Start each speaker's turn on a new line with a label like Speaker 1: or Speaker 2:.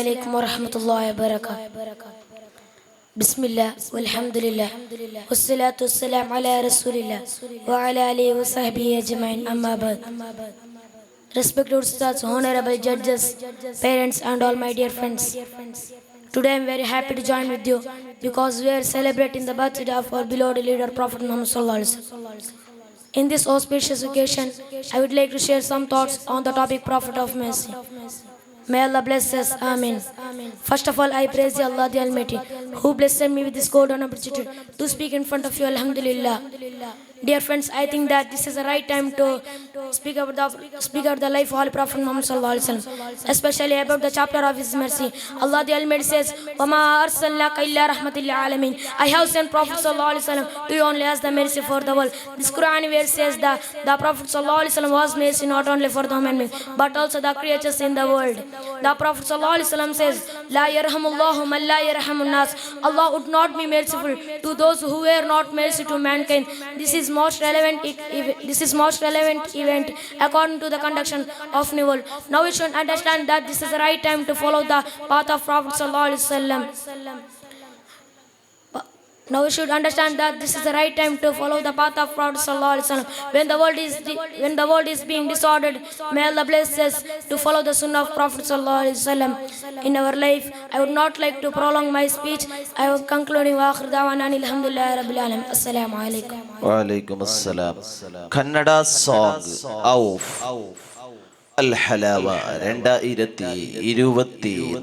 Speaker 1: عليكم ورحمة الله وبركاته. بسم الله والحمد لله والصلاة والسلام على رسول الله وعلى آله وصحبه أجمعين. أما بعد. Respected Ustads, honorable judges, parents and all my dear friends. Today I am very happy to join with you because we are celebrating the birthday of our beloved leader Prophet Muhammad sallallahu alaihi wasallam. In this auspicious occasion, I would like to share some thoughts on the topic Prophet of Mercy. May Allah bless us. Amen. First of all, I praise Allah the Almighty, who blessed me with this golden opportunity to speak in front of you. Alhamdulillah. Dear friends, I think that this is the right time to speak about the life of Holy Prophet Muhammad sallallahu alaihi wasallam, especially about the chapter of His mercy. Allah the Almighty says, "Wama arsalnaka illa rahmatil lil alamin." I have sent Prophet sallallahu alaihi wasallam to you only as the mercy for the world. This Quran verse says that the Prophet sallallahu alaihi wasallam was mercy not only for the human beings but also the creatures in the world. The Prophet sallallahu alaihi wasallam says, "La yarhamullahu man la yarhamun nas." Allah would not be merciful to those who were not mercy to mankind. This is most relevant event according to the conduction of the world. Now we should understand that this is the right time to follow the path of Prophet sallallahu alaihi wasallam. Now we should understand that this is the right time to follow the path of Prophet sallallahu alaihi wasallam. When the world is being disordered, may Allah bless us to follow the sunnah of Prophet sallallahu alaihi wasallam in our life. I would not like to prolong my speech. I will conclude wa akhir da'wana alhamdulillahi rabbil alamin. Assalamu alaikum.
Speaker 2: Wa alaikum assalam. Kannada song Auf Al Halawa 2024